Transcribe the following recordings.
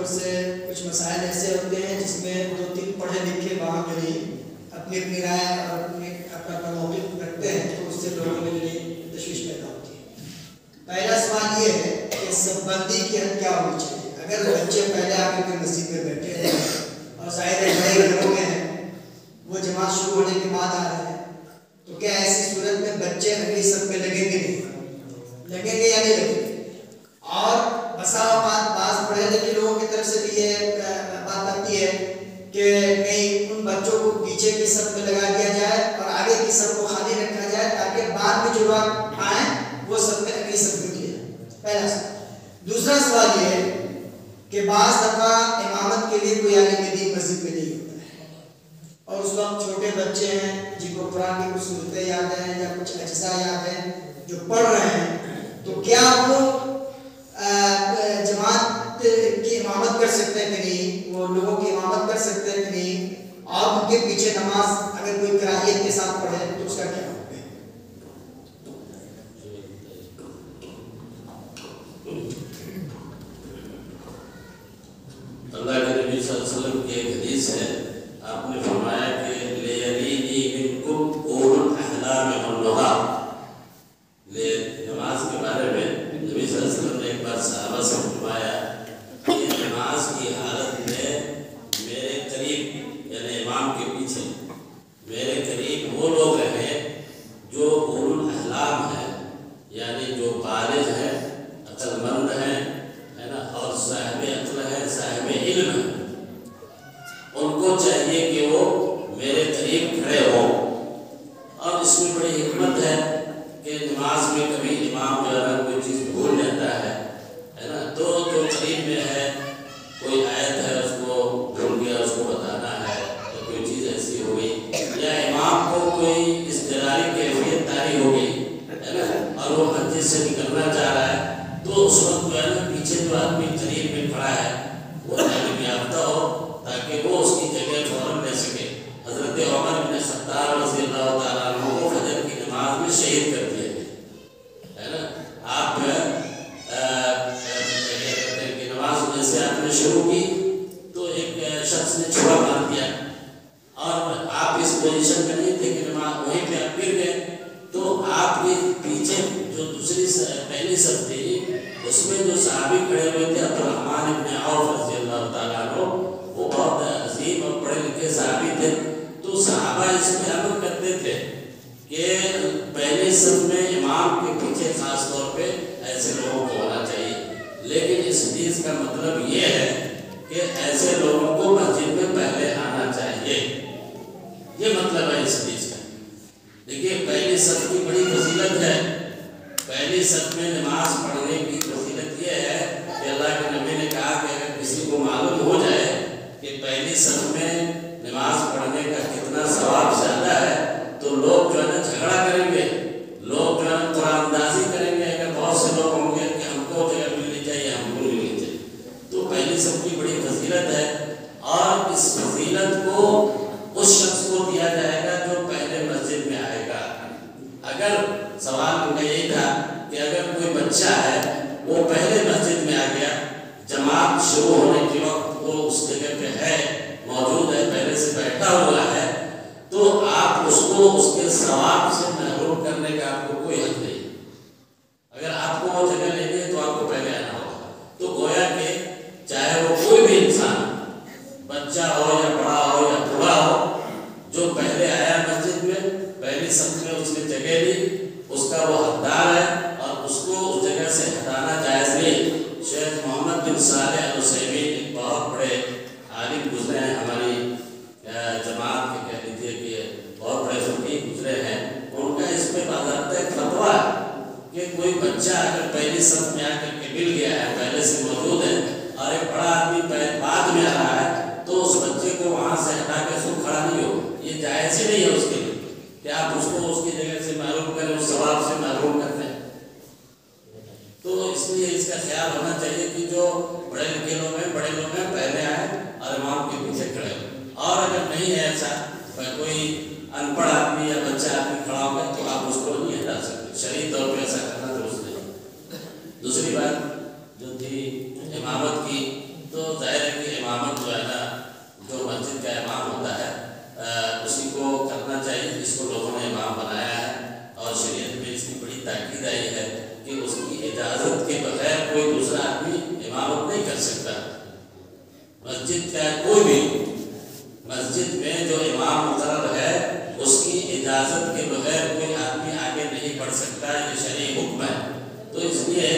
طور سے کچھ مسائل ایسے ہوتے ہیں جس میں 2-3 پڑھے لکھے باہم جو نہیں اپنی اپنی رائے اور اپنا موقف رکھتے ہیں تو اس سے لوگوں میں جو نہیں تشویش پیدا ہوتی ہے۔ پہلا سوال یہ ہے کہ سب بندی کی حد کیا ہونی چاہیے؟ اگر بچے پہلے آ کے مسجد میں بیٹھے ہیں اور ظاہر ہے بڑے گھروں میں ہیں، وہ جماعت شروع ہونے کے بعد آ رہے ہیں، تو کیا ایسی صورت میں بچے اگلی سب میں لگیں گے لگیں گے یا نہیں لگیں گے؟ اور بسا اوقات بعض پڑھے لکھے لوگوں کی طرف سے بھی یہ بات آتی ہے کہ نہیں، ان بچوں کو پیچھے کی صف میں لگا دیا جائے اور آگے کی صف کو خالی رکھا جائے تاکہ بعد میں جو لوگ آئیں وہ صف میں اگلی صف میں کیا جائے۔ پہلا سوال۔ دوسرا سوال یہ ہے کہ بعض دفعہ امامت کے لیے کوئی عالم دین مسجد میں نہیں ہوتا ہے اور اس وقت چھوٹے بچے ہیں جن کو قرآن کی کچھ صورتیں یاد ہیں یا کچھ اجزاء یاد ہیں جو پڑھ رہے ہیں، تو کیا وہ جماعت کی امامت کر سکتے ہیں کہ نہیں، وہ لوگوں کی امامت کر سکتے ہیں کہ نہیں، اور ان کے پیچھے نماز اگر کوئی کراہیت کے ساتھ پڑھے تو اس کا کیا حکم ہے؟ اللہ کے نبی صلی اللہ علیہ وسلم کی ایک حدیث ہے، آپ نے فرمایا کہ لیلینی منکم اولو الاحلام والنہی۔ نماز کے بارے میں نبی صلی اللہ علیہ وسلم نے ایک بار صحابہ سے فرمایا کہ نماز کی حالت میں میرے قریب، یعنی امام کے پیچھے میرے قریب وہ لوگ رہیں جو اولو الاحلام ہیں، یعنی جو بالغ ہیں، عقل مند ہیں، ہے نا، اور صاحب عقل ہے، صاحب علم ہے۔ ان کو چاہیے کہ وہ میرے قریب کھڑے ہوں۔ اور اس میں بڑی حکمت ہے کہ نماز میں کبھی امام جو ہے کوئی چیز بھول جاتا ہے نا، تو جو قریب میں ہے کوئی آیت ہے اس کو بھول گیا، اس کو بتانا ہے، تو کوئی چیز ایسی ہو گئی یا امام کو کوئی اضطراری کیفیت طاری ہو گئی ہے نا اور وہ مسجد سے نکلنا چاہ رہا ہے، تو اس وقت جو ہے نا پیچھے جو آدمی قریب میں کھڑا ہے وہ علم یافتہ ہو تاکہ وہ اس کی جگہ فوراً لے سکے۔ حضرت عمر بن خطاب رضی اللہ تعالیٰ عنہ کو فجر کی نماز میں شہید کر دیا گیا ہے نا۔ آپ کی نماز جیسے آپ نے شروع کی تو ایک شخص نے چھڑا مار دیا اور آپ اس پوزیشن میں نہیں تھے کہ نماز وہیں پہ آپ گر گئے، تو آپ کے پیچھے جو دوسری پہلی صف تھی اس میں جو صحابی کھڑے ہوئے تھے عبدالرحمن بن عوف رضی اللہ تعالیٰ عنہ، وہ بہت عظیم اور پڑھے لکھے صحابی تھے، تو صحابہ اس میں عمل کرتے تھے کہ پہلے صف میں امام کے پیچھے خاص طور پہ ایسے لوگوں کو ہونا چاہیے۔ لیکن اس حدیث کا مطلب یہ ہے کہ ایسے لوگوں کو مسجد میں پہلے آنا چاہیے، یہ مطلب ہے اس حدیث کا۔ دیکھیے پہلی صف کی بڑی فضیلت ہے، پہلی صف میں نماز پڑھنے کی فضیلت یہ ہے کہ اللہ کے نبی نے کہا کہ اگر کسی کو معلوم ہو جائے کہ پہلی صف میں نماز پڑھنے کا کتنا ثواب زیادہ ہے تو لوگ جو ہے نا جھگڑا کریں گے، لوگ جو ہے نا قرآن اندازی کریں گے، اگر بہت سے لوگ ہوں گے کہ ہم کو جگہ ملنی چاہیے، ہم کو ملنی چاہیے، تو پہلی صف کی بڑی فضیلت ہے۔ اور اس فضیلت کو اس شخص کو دیا جائے گا جو پہلے مسجد میں آئے گا۔ اگر سوال ان کا یہی تھا کہ اگر کوئی بچہ ہے وہ پہلے مسجد میں آ گیا، جماعت شروع ہونے کے وقت وہ اس جگہ پہ ہے، موجود ہے، پہلے سے بیٹھا ہوا ہے، تو آپ اس کو اس کے ثواب سے محروم کرنے کا آپ کو کوئی حق نہیں۔ اگر آپ کو وہ جگہ لینی ہے تو آپ کو پہلے آنا ہوگا۔ تو گویا کہ چاہے وہ کوئی بھی انسان، بچہ ہو یا بڑا ہو یا بوڑھا ہو، جو پہلے آیا مسجد میں، پہلی صف میں اس نے جگہ لی، اس کا وہ حقدار ہے اور اس کو اس جگہ سے ہٹانا جائز نہیں۔ شیخ محمد بن صالح العثیمین ایک بہت بڑے عالم گزرے ہیں ہماری جماعت کے، کہہ لیجیے کہ بہت بڑے فقیہ گزرے ہیں، ان کا اس پہ باضابطہ ایک فتویٰ ہے کہ کوئی بچہ اگر پہلی صف میں آ کر کے مل گیا ہے، پہلے سے موجود ہے، اور ایک بڑا آدمی بعد میں آ رہا ہے، تو اس بچے کو وہاں سے ہٹا کے اس کو کھڑا نہیں ہو، یہ جائز ہی نہیں ہے اس کے لیے کہ آپ اس کو اس کی جگہ سے محروم کریں، اس ثواب سے محروم کرتے ہیں۔ تو اس لیے اس کا خیال ہونا چاہیے کہ جو بڑے لکھے لوگ ہیں، بڑے لوگ ہیں، پہلے آئیں اور امام کے پیچھے کھڑے ہوں۔ اور اگر نہیں ہے ایسا، کوئی ان پڑھ آدمی یا بچہ آدمی کھڑا ہوگا تو آپ اس کو نہیں ہٹا سکتے، شرعی طور پہ ایسا کرنا درست نہیں۔ دوسری بات جو تھی امامت کی، تو ظاہر امامت نہیں کر سکتا۔ مسجد کا کوئی بھی مسجد میں جو امام مقرر ہے اس کی اجازت کے بغیر کوئی آدمی آگے نہیں بڑھ سکتا، یہ شرعی حکم ہے۔ تو اس لیے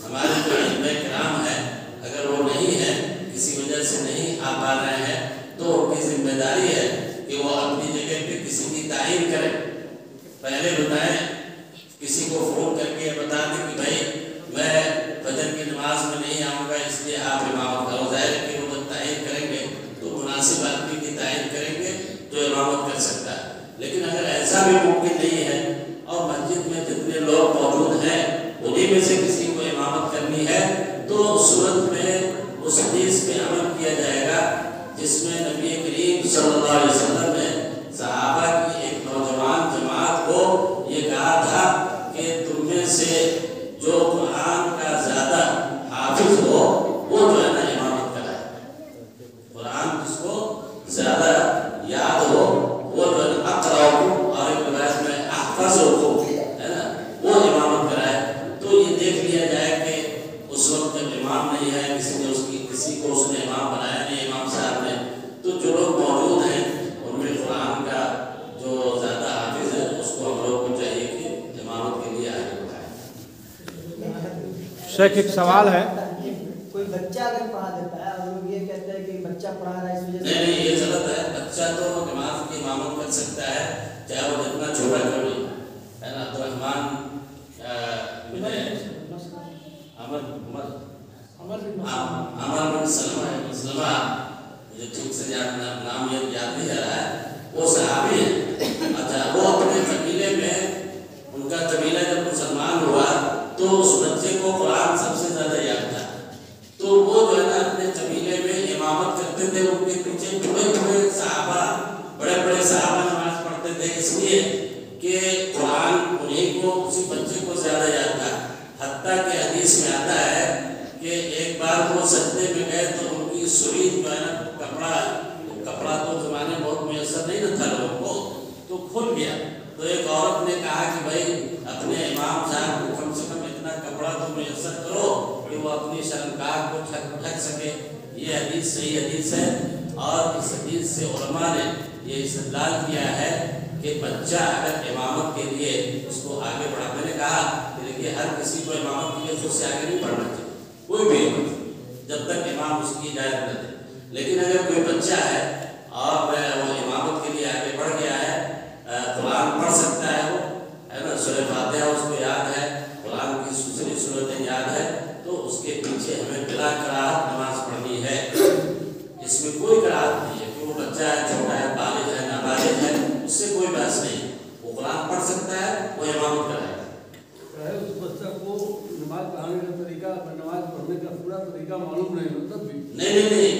ہمارے جو علماء کرام ہیں اگر وہ نہیں ہے، کسی وجہ سے نہیں آ پا رہے ہیں، تو ان کی ذمہ داری ہے کہ وہ اپنی جگہ پہ کسی کی تعین کریں۔ پہلے بتائیں، کسی کو فون کر کے بتا دیں کہ بھائی میں فجر کی نماز میں نہیں آؤں گا، اس لیے آپ امامت کرو۔ ظاہر ہے کہ وہ تعین کریں گے تو مناسب آدمی کی تعین کریں گے جو امامت کر سکتا ہے۔ لیکن اگر ایسا بھی ممکن نہیں ہے اور مسجد میں جتنے لوگ موجود ہیں انہیں میں سے کسی کو امامت کرنی ہے، تو اس صورت میں اس حدیث پہ عمل کیا جائے گا جس میں نبی کریم صلی اللہ علیہ وسلم نے صحابہ کی ایک نوجوان جماعت کو یہ کہا تھا کہ تم میں سے جو قرآن کا زیادہ حافظ ہو وہ جو ہے نا امامت کرائے۔ قرآن جس کو زیادہ یاد ہو وہ جو ہے اقرأ، اور ایک روایت میں احفظ ہو ہے نا، وہ امامت کرائے۔ تو یہ دیکھ لیا جائے کہ اس وقت جب امام نہیں ہے، کسی کو اس نے امام بنایا نہیں امام صاحب نے، تو جو لوگ موجود ہیں ان میں قرآن کا جو زیادہ حافظ ہے اس کو ہم لوگ کو چاہیے کہ امامت کے لیے آگے بڑھائیں۔ شیخ ایک سوال ہے، کوئی بچہ اگر پڑھا دیتا ہے اور لوگ یہ کہتے ہیں کہ بچہ پڑھا رہا ہے اس وجہ سے نہیں، یہ غلط ہے۔ بچہ تو نماز کی امامت کر سکتا ہے چاہے وہ جتنا چھوٹا کیوں نہیں ہے نا۔ عبد الرحمان عمر بن سلمہ، مجھے ٹھیک سے نام یاد نہیں آ رہا ہے، وہ صحابی ہے۔ اچھا، وہ اپنے قبیلے میں، ان کا قبیلہ جب مسلمان ہوا تو اس بچے کو قرآن سب سے زیادہ یاد تھا، تو وہ جو ہے نا اپنے قبیلے میں امامت کرتے تھے، ان کے پیچھے بڑے بڑے صحابہ نماز پڑھتے تھے، اس لیے کہ قرآن انہیں کو، اسی بچے کو زیادہ یاد تھا۔ حتیٰ کہ حدیث میں آتا ہے کہ ایک بار وہ سجدے میں گئے تو ان کی سوئی جو ہے نا، کپڑا تو زمانے بہت میسر نہیں نہ تھا لوگوں کو، تو کھل گیا۔ تو ایک عورت نے کہا کہ بھائی اپنے امام صاحب کو کم سے کم اتنا کپڑا تو میسر کرو کہ وہ اپنی شرمگاہ کو ڈھک سکے۔ یہ حدیث صحیح حدیث ہے، اور اس حدیث سے علماء نے یہ استدلال کیا ہے کہ بچہ اگر امامت کے لیے اس کو آگے بڑھا، میں نے کہا کہ دیکھیے ہر کسی کو امامت کے لیے خود سے آگے نہیں بڑھنا چاہیے، کوئی بھی امامت، جب تک امام اس کی اجازت نہ دے۔ لیکن اگر کوئی بچہ ہے اور وہ امامت کے لیے آگے بڑھ گیا ہے، قرآن پڑھ سکتا ہے، وہ ہے نا، سورہ فاتحہ اس کو یاد ہے، قرآن کی دوسری صورتیں یاد ہے، تو اس کے پیچھے ہمیں بلا قرات نماز پڑھنی ہے۔ اس میں کوئی قرات نہیں ہے کہ وہ بچہ ہے، چھوٹا ہے، بالغ ہے، نابالغ ہے، اس سے کوئی بحث نہیں۔ وہ قرآن پڑھ سکتا ہے، وہ امامت کرائے گا۔ اس بچہ کو نماز پڑھانے کا طریقہ، نماز پڑھنے کا پورا طریقہ معلوم نہیں ہوتا بھی نہیں،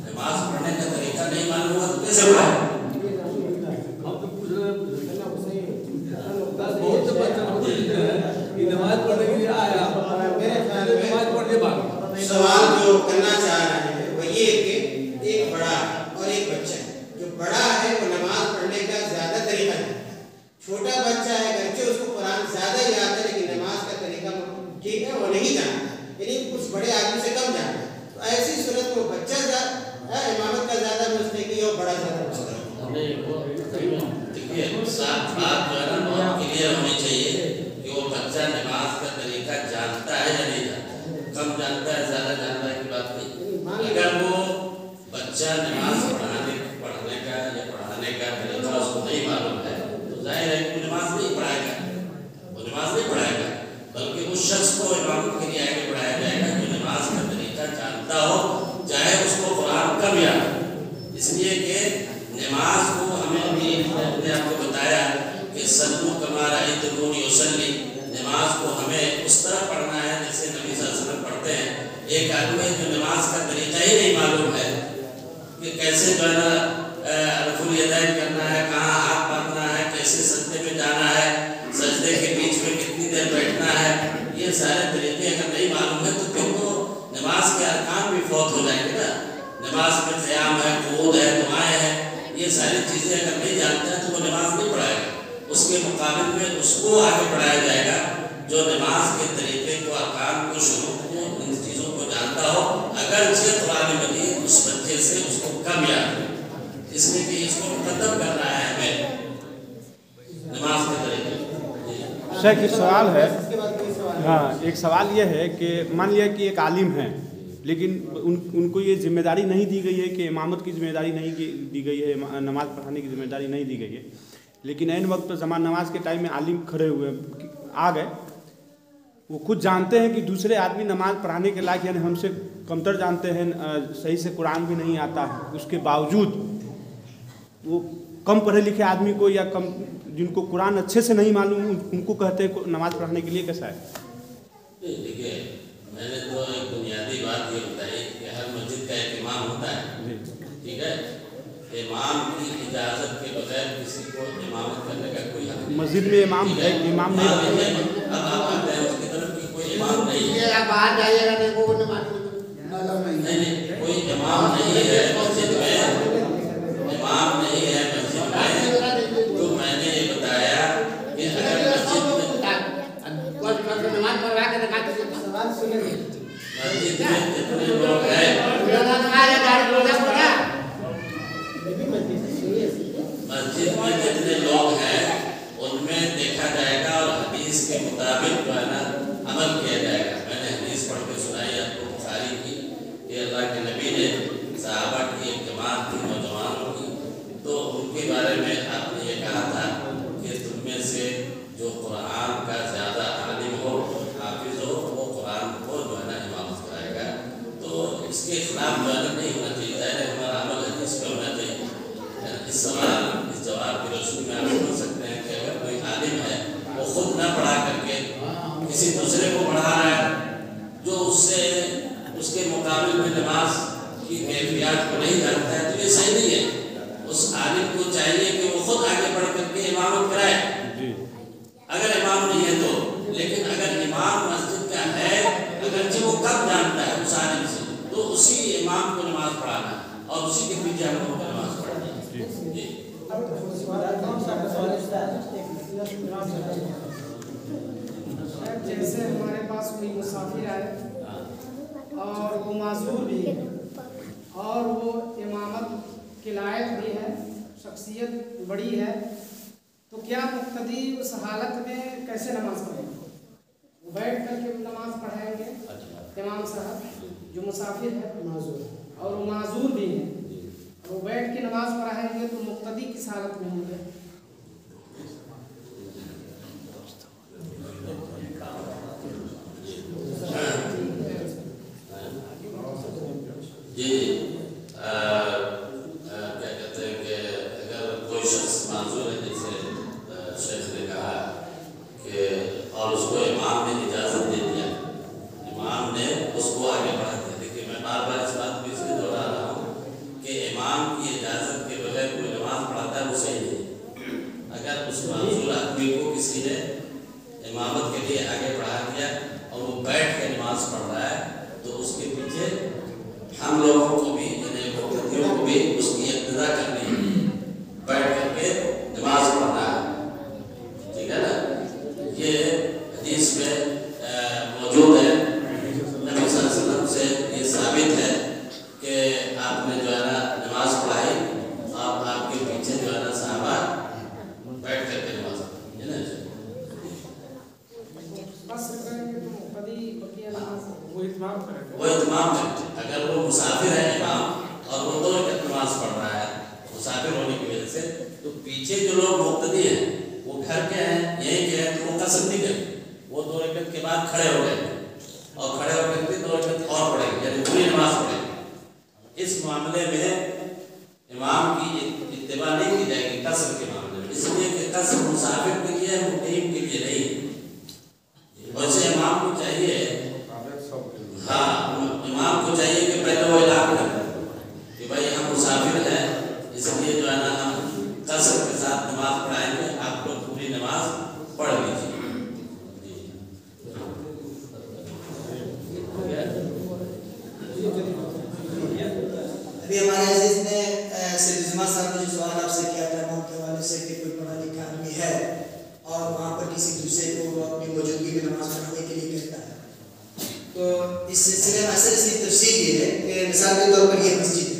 نماز پڑھنے کا طریقہ نہیں معلوم ہوگا تو کیسے پڑھائے؟ ہم تو پوچھ رہے ہیں، بہت سے بچے کہ نماز پڑھنے کے لیے آیا، نماز پڑھ کے بعد سوال جو کرنا چاہ رہے ہیں وہ یہ کہ ایک بڑا اور ایک بچہ ہے، جو بڑا ہے وہ نماز پڑھنے کا زیادہ طریقہ ہے، چھوٹا بچہ ہے گرچہ اس کو قرآن زیادہ یاد ہے لیکن نماز کا طریقہ ٹھیک ہے وہ نہیں جانتا، یعنی کچھ بڑے آدمی سے کم جانتا ہے، تو ایسی صورت میں بچہ امامت کا زیادہ مستحق اور بڑا زیادہ مستحق۔ دیکھیے ساتھ بات جو ہے نا بہت کلیئر ہونی چاہیے کہ وہ بچہ نماز کا طریقہ جانتا ہے یا نہیں جانتا، کم جانتا ہے زیادہ جانتا ہے کی بات نہیں۔ اگر وہ بچہ نماز پڑھنے کا یا پڑھانے کا طریقہ اس کو نہیں معلوم ہے تو ظاہر ہے کہ وہ نماز نہیں پڑھائے گا، وہ نماز نہیں پڑھائے گا، بلکہ اس شخص کو امامت کے لیے آگے بڑھایا جائے گا جو نماز کا طریقہ جانتا ہو، چاہے اس کو قرآن کم یاد ہو۔ اس لیے کہ نماز کو ہمیں بھی نے آپ کو بتایا کہ سلو کما رأیتمونی اصلی، نماز کو ہمیں اس طرح پڑھنا ہے جیسے نبی صلی اللہ علیہ وسلم پڑھتے ہیں۔ ایک آدمی جو نماز کا طریقہ ہی نہیں معلوم ہے کہ کیسے جو ہے نا رفع الیدین کرنا ہے، کہاں ہاتھ باندھنا ہے، کیسے سجدے میں جانا ہے، سجدے کے بیچ میں کتنی دیر بیٹھنا ہے، یہ سارے طریقے اگر نہیں معلوم ہے تو پھر تو نماز کے ارکان بھی فوت ہو جائیں گے نا۔ نماز میں قیام ہے، قعود ہے، دعائیں ہیں، یہ ساری چیزیں اگر نہیں جانتا ہے تو وہ نماز نہیں پڑھائے گا۔ اس کے مقابل میں اس کو آگے بڑھایا جائے گا جو نماز کے طریقے کو، ارکان کو، شروع کو، ان چیزوں کو سے اس کو کم یاد ہو، اس لیے کہ اس کو مقدم کرنا ہے ہمیں نماز کے طریقے۔ شیخ ایک سوال ہے، ہاں ایک سوال یہ ہے کہ مان لیا کہ ایک عالم ہے لیکن ان کو یہ ذمہ داری نہیں دی گئی ہے کہ امامت کی ذمہ داری نہیں دی گئی ہے، نماز پڑھانے کی ذمہ داری نہیں دی گئی ہے، لیکن عین وقت پر زمان نماز کے ٹائم میں عالم کھڑے ہوئے آ گئے، وہ خود جانتے ہیں کہ دوسرے آدمی نماز پڑھانے کے لائق یعنی ہم سے کمتر جانتے ہیں، صحیح سے قرآن بھی نہیں آتا ہے، اس کے باوجود وہ کم پڑھے لکھے آدمی کو یا کم جن کو قرآن اچھے سے نہیں معلوم ان کو کہتے ہیں نماز پڑھانے کے لیے کیسا ہے؟ دیکھیے میں نے تو ایک بنیادی بات یہ بتائی کہ ہر مسجد کا ایک امام ہوتا ہے، ٹھیک ہے، امام کی اجازت کے بغیر کسی کو امامت کرنے کا کوئی حق نہیں۔ مسجد میں امام ہے، امام نہیں رکھتے ہیں، اب آپ آتے ہیں اس کی طرف کی کوئی امام نہیں ہے، باہر جائیے گا نہیں کوئی امام نہیں ہے مسجد میں، امام نہیں ہے مسجد میں، تو میں نے یہ بتایا کہ اگر مسجد میں جتنے لوگ ہیں، مسجد میں جتنے لوگ ہیں ان میں دیکھا جائے گا اور حدیث کے مطابق جو ہے نا عمل کیا جائے گا۔ میں نے حدیث پڑھ کے سنائی آپ کو بخاری کی کہ اللہ کے نبی نے صحابہ کی ایک جماعت تھی نوجوانوں کی، تو ان کے بارے میں آپ نے یہ کہا تھا کہ تم میں سے جو قرآن کا زیادہ عالم ہو، حافظ ہو، وہ قرآن کو جو ہے نا امامت کرائے گا۔ تو اس کے خلاف جو ہے نا نہیں ہونا چاہیے، ظاہر ہے ہمارا عمل حدیث پہ ہونا چاہیے۔ اس سوال اس جواب کی روشنی میں آپ سمجھ سکتے ہیں کہ اگر کوئی عالم ہے وہ خود نہ پڑھا کر کے کسی دوسرے کو پڑھا رہا ہے جو اس سے اس کے مقابل میں نماز کی کیفیات کو نہیں جانتا ہے، تو یہ صحیح نہیں ہے۔ اس عالم کو چاہیے کہ وہ خود آگے بڑھ کر کے امامت کرائے اگر امام نہیں ہے تو، لیکن اگر امام مسجد کا ہے اگرچہ وہ کب جانتا ہے اس عالم سے، تو اسی امام کو نماز پڑھانا اور اسی کے پیچھے ہم لوگوں کو نماز پڑھانی۔ جیسے ہمارے پاس کوئی مسافر آئے اور وہ معذور بھی ہے اور وہ امامت کے لائق بھی ہے، شخصیت بڑی ہے، تو کیا مقتدی اس حالت میں کیسے نماز پڑھیں گے؟ وہ بیٹھ کر کے نماز پڑھائیں گے امام صاحب جو مسافر ہے معذور اور وہ معذور بھی ہے، وہ بیٹھ کے نماز پڑھائیں گے تو مقتدی کس حالت میں ہوں گے؟ جی کیا کہتے ہیں کہ اگر کوئی شخص معذور ہے، جیسے شیخ نے کہا کہ اور اس کو امام نے اجازت دے دیا، امام نے اس کو آگے بڑھا دیا۔ دیکھیے میں بار بار اس بات کو اس لیے دوہرا رہا ہوں کہ امام کی اجازت کے بغیر کوئی نماز پڑھاتا ہے وہ صحیح نہیں۔ اگر اس معذور آدمی کو کسی نے امامت کے لیے آگے بڑھا دیا اور وہ بیٹھ کے نماز پڑھ رہا ہے تو اس کے پیچھے ہم لوگوں کو بھی یعنی مقتدیوں کو بھی اس کی اقتدا کرنی ہے، بیٹھ کر کے نماز پڑھنا ہے، ٹھیک ہے نا۔ یہ حدیث میں موجود ہے، نبی صلی اللہ علیہ وسلم سے یہ ثابت ہے کہ آپ نے جو ہے نا نماز پڑھائی اور آپ کے پیچھے جو ہے نا صحابہ بیٹھ کر کے نماز پڑھی، ہے نا۔ وہ اتمام کرے وہ اتمام کرتے، اگر وہ مسافر ہے امام اور وہ 2 رکعت نماز پڑھ رہا ہے مسافر ہونے کی وجہ سے، تو پیچھے جو لوگ مقتدی ہیں وہ گھر کے ہیں یہیں کے ہیں، تو وہ قصر نہیں کرتے، وہ 2 رکعت کے بعد کھڑے ہو گئے اور کھڑے ہو کر کے 2 رکعت اور پڑھیں گے، یعنی پوری نماز پڑھیں گے۔ اس معاملے میں امام کی اتباع نہیں کی جائے گی قصر کے معاملے میں، اس لیے کہ قصر مسافر کے لیے مقیم کے لیے نہیں۔ ویسے امام کو چاہیے، ہاں امام کو چاہیے کہ پہلے وہ اعلان کرے کہ بھائی ہم مسافر ہیں، اس لیے جو ہے نا ہم قصر کے ساتھ نماز پڑھائیں گے، آپ لوگ پوری نماز پڑھ لیجیے۔ ابھی ہمارے عزیز نے سید جمعہ صاحب نے جو سوال آپ سے کیا تھا امام کے حوالے سے کہ کوئی پڑھا لکھا آدمی ہے اور وہاں پر کسی دوسرے کو وہ اپنی موجودگی میں نماز پڑھانے کے لیے کہتا ہے، تو اس سلسلے میں اصل اس کی تفصیل یہ ہے کہ مثال کے طور پر یہ مسجد ہے